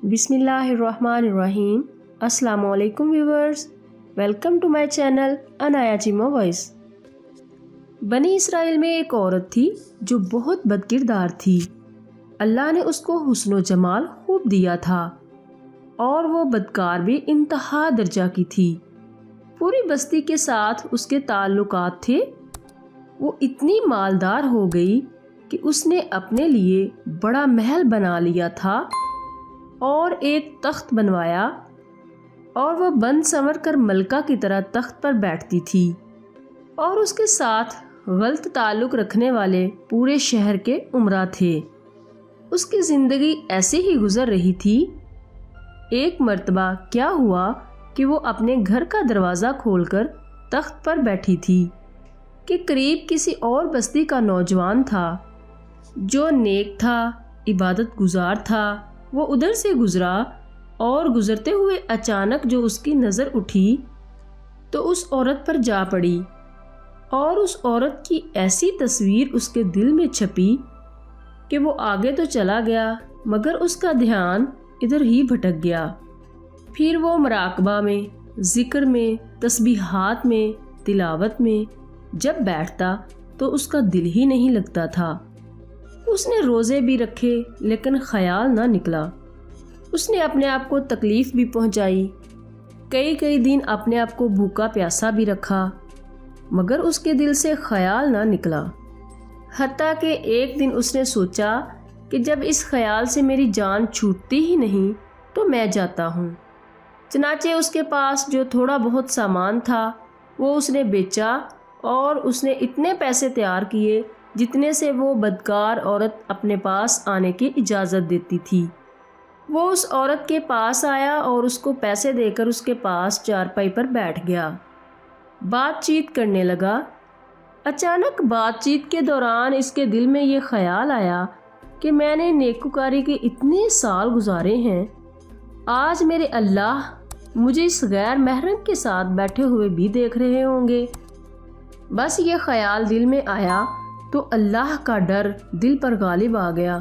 بسم اللہ الرحمن الرحیم۔ السلام علیکم viewers, welcome to my channel Anaya Cheema voice. بنی اسرائیل میں ایک عورت تھی جو بہت بد کردار تھی۔ اللہ نے اس کو حسن و جمال خوب دیا تھا اور وہ بدکار بھی انتہا درجہ کی تھی۔ پوری بستی کے ساتھ اس کے تعلقات تھے۔ وہ اتنی مالدار ہو گئی کہ اس نے اپنے لیے بڑا محل بنا لیا تھا اور ایک تخت بنوایا، اور وہ بن سنور کر ملکہ کی طرح تخت پر بیٹھتی تھی، اور اس کے ساتھ غلط تعلق رکھنے والے پورے شہر کے امراء تھے۔ اس کی زندگی ایسے ہی گزر رہی تھی۔ ایک مرتبہ کیا ہوا کہ وہ اپنے گھر کا دروازہ کھول کر تخت پر بیٹھی تھی کہ قریب کسی اور بستی کا نوجوان تھا جو نیک تھا، عبادت گزار تھا۔ وہ ادھر سے گزرا اور گزرتے ہوئے اچانک جو اس کی نظر اٹھی تو اس عورت پر جا پڑی، اور اس عورت کی ایسی تصویر اس کے دل میں چھپی کہ وہ آگے تو چلا گیا مگر اس کا دھیان ادھر ہی بھٹک گیا۔ پھر وہ مراقبہ میں، ذکر میں، تسبیحات میں، تلاوت میں جب بیٹھتا تو اس کا دل ہی نہیں لگتا تھا۔ اس نے روزے بھی رکھے لیکن خیال نہ نکلا۔ اس نے اپنے آپ کو تکلیف بھی پہنچائی، کئی دن اپنے آپ کو بھوکا پیاسا بھی رکھا مگر اس کے دل سے خیال نہ نکلا۔ حتیٰ کہ ایک دن اس نے سوچا کہ جب اس خیال سے میری جان چھوٹتی ہی نہیں تو میں جاتا ہوں۔ چنانچہ اس کے پاس جو تھوڑا بہت سامان تھا وہ اس نے بیچا، اور اس نے اتنے پیسے تیار کیے جتنے سے وہ بدکار عورت اپنے پاس آنے کی اجازت دیتی تھی۔ وہ اس عورت کے پاس آیا اور اس کو پیسے دے کر اس کے پاس چارپائی پر بیٹھ گیا، بات چیت کرنے لگا۔ اچانک بات چیت کے دوران اس کے دل میں یہ خیال آیا کہ میں نے نیکوکاری کے اتنے سال گزارے ہیں، آج میرے اللہ مجھے اس غیر محرم کے ساتھ بیٹھے ہوئے بھی دیکھ رہے ہوں گے۔ بس یہ خیال دل میں آیا تو اللہ کا ڈر دل پر غالب آ گیا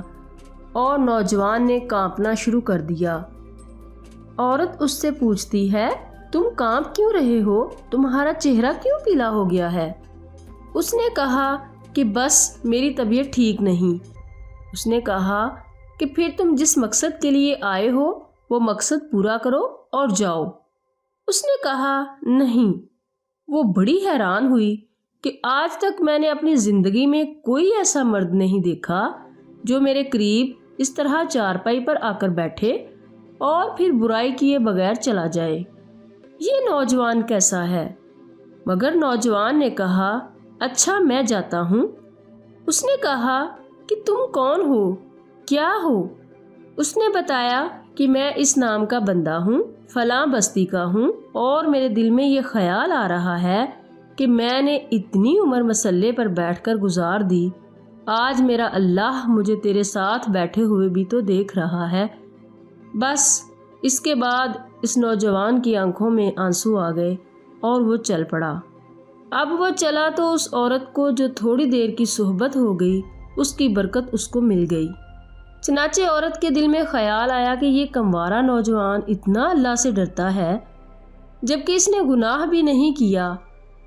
اور نوجوان نے کانپنا شروع کر دیا۔ عورت اس سے پوچھتی ہے، تم کانپ کیوں رہے ہو؟ تمہارا چہرہ کیوں پیلا ہو گیا ہے؟ اس نے کہا کہ بس میری طبیعت ٹھیک نہیں۔ اس نے کہا کہ پھر تم جس مقصد کے لیے آئے ہو وہ مقصد پورا کرو اور جاؤ۔ اس نے کہا نہیں۔ وہ بڑی حیران ہوئی کہ آج تک میں نے اپنی زندگی میں کوئی ایسا مرد نہیں دیکھا جو میرے قریب اس طرح چارپائی پر آ کر بیٹھے اور پھر برائی کیے بغیر چلا جائے۔ یہ نوجوان کیسا ہے؟ مگر نوجوان نے کہا، اچھا میں جاتا ہوں۔ اس نے کہا کہ تم کون ہو؟ کیا ہو؟ اس نے بتایا کہ میں اس نام کا بندہ ہوں، فلاں بستی کا ہوں، اور میرے دل میں یہ خیال آ رہا ہے کہ میں نے اتنی عمر مسلے پر بیٹھ کر گزار دی، آج میرا اللہ مجھے تیرے ساتھ بیٹھے ہوئے بھی تو دیکھ رہا ہے۔ بس اس کے بعد اس نوجوان کی آنکھوں میں آنسو آ گئے اور وہ چل پڑا۔ اب وہ چلا تو اس عورت کو جو تھوڑی دیر کی صحبت ہو گئی اس کی برکت اس کو مل گئی۔ چنانچہ عورت کے دل میں خیال آیا کہ یہ کموارا نوجوان اتنا اللہ سے ڈرتا ہے جبکہ اس نے گناہ بھی نہیں کیا،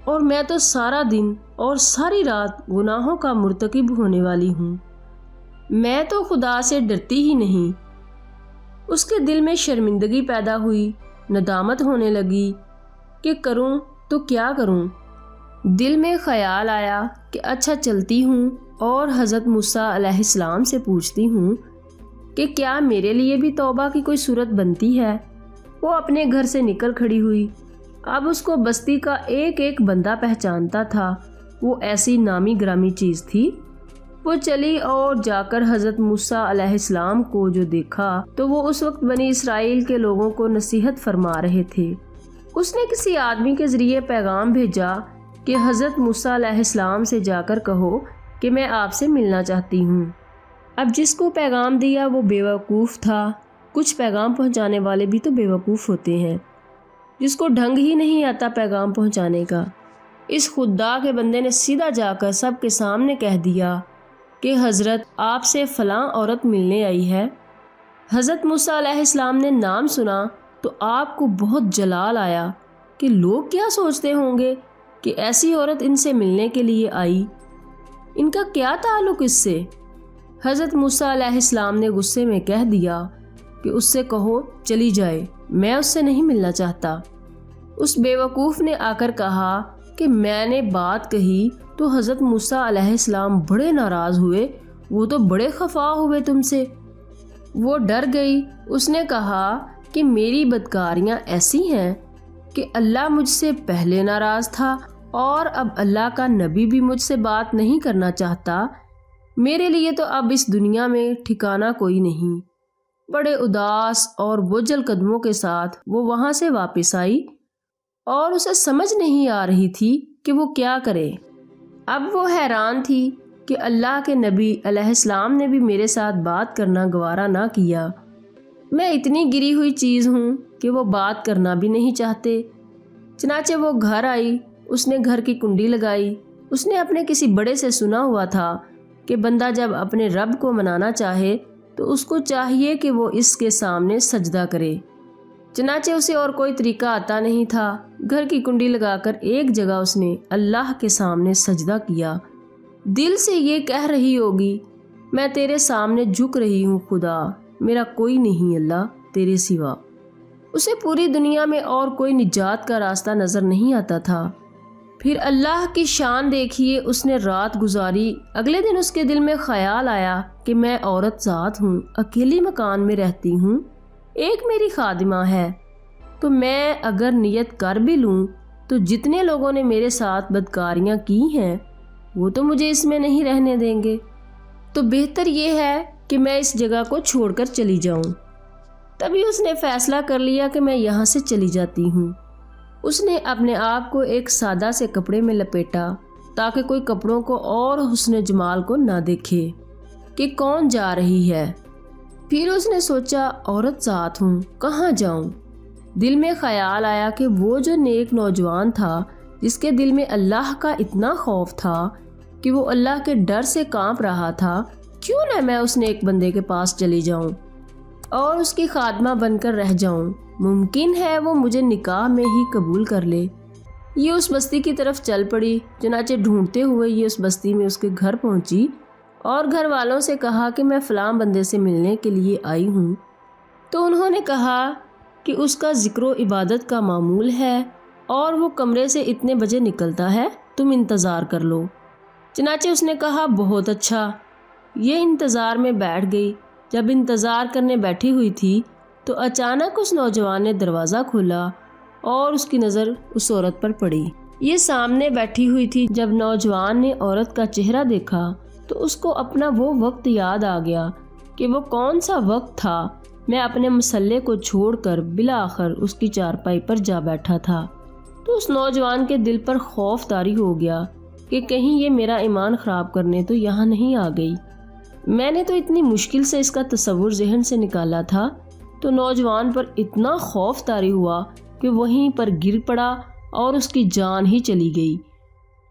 اور میں تو سارا دن اور ساری رات گناہوں کا مرتکب ہونے والی ہوں، میں تو خدا سے ڈرتی ہی نہیں۔ اس کے دل میں شرمندگی پیدا ہوئی، ندامت ہونے لگی کہ کروں تو کیا کروں۔ دل میں خیال آیا کہ اچھا چلتی ہوں اور حضرت موسیٰ علیہ السلام سے پوچھتی ہوں کہ کیا میرے لیے بھی توبہ کی کوئی صورت بنتی ہے۔ وہ اپنے گھر سے نکل کھڑی ہوئی۔ اب اس کو بستی کا ایک بندہ پہچانتا تھا، وہ ایسی نامی گرامی چیز تھی۔ وہ چلی اور جا کر حضرت موسیٰ علیہ السلام کو جو دیکھا تو وہ اس وقت بنی اسرائیل کے لوگوں کو نصیحت فرما رہے تھے۔ اس نے کسی آدمی کے ذریعے پیغام بھیجا کہ حضرت موسیٰ علیہ السلام سے جا کر کہو کہ میں آپ سے ملنا چاہتی ہوں۔ اب جس کو پیغام دیا وہ بیوقوف تھا۔ کچھ پیغام پہنچانے والے بھی تو بیوقوف ہوتے ہیں، جس کو ڈھنگ ہی نہیں آتا پیغام پہنچانے کا۔ اس خدا کے بندے نے سیدھا جا کر سب کے سامنے کہہ دیا کہ حضرت آپ سے فلاں عورت ملنے آئی ہے۔ حضرت موسیٰ علیہ السلام نے نام سنا تو آپ کو بہت جلال آیا کہ لوگ کیا سوچتے ہوں گے کہ ایسی عورت ان سے ملنے کے لیے آئی، ان کا کیا تعلق اس سے۔ حضرت موسیٰ علیہ السلام نے غصے میں کہہ دیا کہ اس سے کہو چلی جائے، میں اس سے نہیں ملنا چاہتا۔ اس بے وقوف نے آ کر کہا کہ میں نے بات کہی تو حضرت موسیٰ علیہ السلام بڑے ناراض ہوئے، وہ تو بڑے خفا ہوئے تم سے۔ وہ ڈر گئی، اس نے کہا کہ میری بدکاریاں ایسی ہیں کہ اللہ مجھ سے پہلے ناراض تھا اور اب اللہ کا نبی بھی مجھ سے بات نہیں کرنا چاہتا، میرے لیے تو اب اس دنیا میں ٹھکانہ کوئی نہیں۔ بڑے اداس اور بوجھل قدموں کے ساتھ وہ وہاں سے واپس آئی اور اسے سمجھ نہیں آ رہی تھی کہ وہ کیا کرے۔ اب وہ حیران تھی کہ اللہ کے نبی علیہ السلام نے بھی میرے ساتھ بات کرنا گوارا نہ کیا، میں اتنی گری ہوئی چیز ہوں کہ وہ بات کرنا بھی نہیں چاہتے۔ چنانچہ وہ گھر آئی، اس نے گھر کی کنڈی لگائی۔ اس نے اپنے کسی بڑے سے سنا ہوا تھا کہ بندہ جب اپنے رب کو منانا چاہے تو اس کو چاہیے کہ وہ اس کے سامنے سجدہ کرے۔ چنانچہ اسے اور کوئی طریقہ آتا نہیں تھا، گھر کی کنڈی لگا کر ایک جگہ اس نے اللہ کے سامنے سجدہ کیا، دل سے یہ کہہ رہی ہوگی میں تیرے سامنے جھک رہی ہوں خدا، میرا کوئی نہیں اللہ تیرے سوا۔ اسے پوری دنیا میں اور کوئی نجات کا راستہ نظر نہیں آتا تھا۔ پھر اللہ کی شان دیکھیے اس نے رات گزاری۔ اگلے دن اس کے دل میں خیال آیا کہ میں عورت ذات ہوں، اکیلی مکان میں رہتی ہوں، ایک میری خادمہ ہے، تو میں اگر نیت کر بھی لوں تو جتنے لوگوں نے میرے ساتھ بدکاریاں کی ہیں وہ تو مجھے اس میں نہیں رہنے دیں گے، تو بہتر یہ ہے کہ میں اس جگہ کو چھوڑ کر چلی جاؤں۔ تبھی اس نے فیصلہ کر لیا کہ میں یہاں سے چلی جاتی ہوں۔ اس نے اپنے آپ کو ایک سادہ سے کپڑے میں لپیٹا تاکہ کوئی کپڑوں کو اور حسن جمال کو نہ دیکھے کہ کون جا رہی ہے۔ پھر اس نے سوچا عورت ذات ہوں، کہاں جاؤں؟ دل میں خیال آیا کہ وہ جو نیک نوجوان تھا جس کے دل میں اللہ کا اتنا خوف تھا کہ وہ اللہ کے ڈر سے کانپ رہا تھا، کیوں نہ میں اس نیک بندے کے پاس چلی جاؤں اور اس کی خادمہ بن کر رہ جاؤں، ممکن ہے وہ مجھے نکاح میں ہی قبول کر لے۔ یہ اس بستی کی طرف چل پڑی۔ چنانچہ ڈھونڈتے ہوئے یہ اس بستی میں اس کے گھر پہنچی اور گھر والوں سے کہا کہ میں فلاں بندے سے ملنے کے لیے آئی ہوں، تو انہوں نے کہا کہ اس کا ذکر و عبادت کا معمول ہے اور وہ کمرے سے اتنے بجے نکلتا ہے، تم انتظار کر لو۔ چنانچہ اس نے کہا بہت اچھا۔ یہ انتظار میں بیٹھ گئی۔ جب انتظار کرنے بیٹھی ہوئی تھی تو اچانک اس نوجوان نے دروازہ کھولا اور اس کی نظر اس عورت پر پڑی۔ یہ سامنے بیٹھی ہوئی تھی۔ جب نوجوان نے عورت کا چہرہ دیکھا تو اس کو اپنا وہ وقت یاد آ گیا کہ وہ کون سا وقت تھا، میں اپنے مسلح کو چھوڑ کر بالآخر اس کی چارپائی پر جا بیٹھا تھا۔ تو اس نوجوان کے دل پر خوف طاری ہو گیا کہ کہیں یہ میرا ایمان خراب کرنے تو یہاں نہیں آ گئی۔ میں نے تو اتنی مشکل سے اس کا تصور ذہن سے نکالا تھا۔ تو نوجوان پر اتنا خوف طاری ہوا کہ وہیں پر گر پڑا اور اس کی جان ہی چلی گئی۔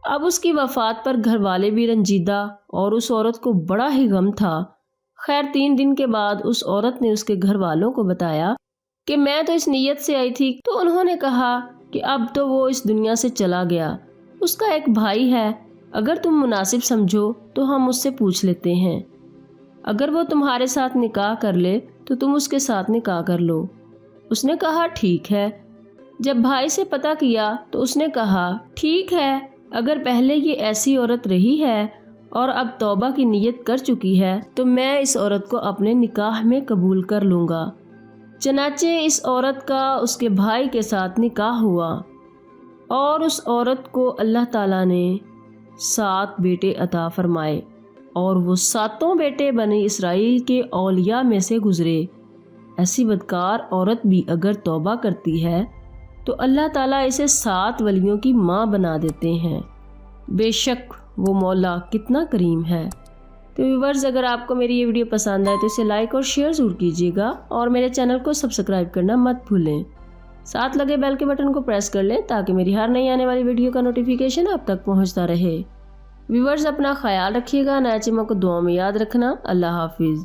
اب اس کی وفات پر گھر والے بھی رنجیدہ اور اس عورت کو بڑا ہی غم تھا۔ خیر 3 دن کے بعد اس عورت نے اس کے گھر والوں کو بتایا کہ میں تو اس نیت سے آئی تھی، تو انہوں نے کہا کہ اب تو وہ اس دنیا سے چلا گیا، اس کا ایک بھائی ہے، اگر تم مناسب سمجھو تو ہم اس سے پوچھ لیتے ہیں، اگر وہ تمہارے ساتھ نکاح کر لے تو تم اس کے ساتھ نکاح کر لو۔ اس نے کہا ٹھیک ہے۔ جب بھائی سے پتہ کیا تو اس نے کہا ٹھیک ہے، اگر پہلے یہ ایسی عورت رہی ہے اور اب توبہ کی نیت کر چکی ہے تو میں اس عورت کو اپنے نکاح میں قبول کر لوں گا۔ چنانچہ اس عورت کا اس کے بھائی کے ساتھ نکاح ہوا اور اس عورت کو اللہ تعالیٰ نے 7 بیٹے عطا فرمائے اور وہ 7 بیٹے بنی اسرائیل کے اولیاء میں سے گزرے۔ ایسی بدکار عورت بھی اگر توبہ کرتی ہے تو اللہ تعالیٰ اسے 7 ولیوں کی ماں بنا دیتے ہیں۔ بے شک وہ مولا کتنا کریم ہے۔ تو ویورز، اگر آپ کو میری یہ ویڈیو پسند آئے تو اسے لائک اور شیئر ضرور کیجیے گا اور میرے چینل کو سبسکرائب کرنا مت بھولیں۔ ساتھ لگے بیل کے بٹن کو پریس کر لیں تاکہ میری ہر نئی آنے والی ویڈیو کا نوٹیفیکیشن آپ تک پہنچتا رہے۔ ویورز، اپنا خیال رکھیے گا، نیا چیمہ کو دعاؤں میں یاد رکھنا۔ اللہ حافظ۔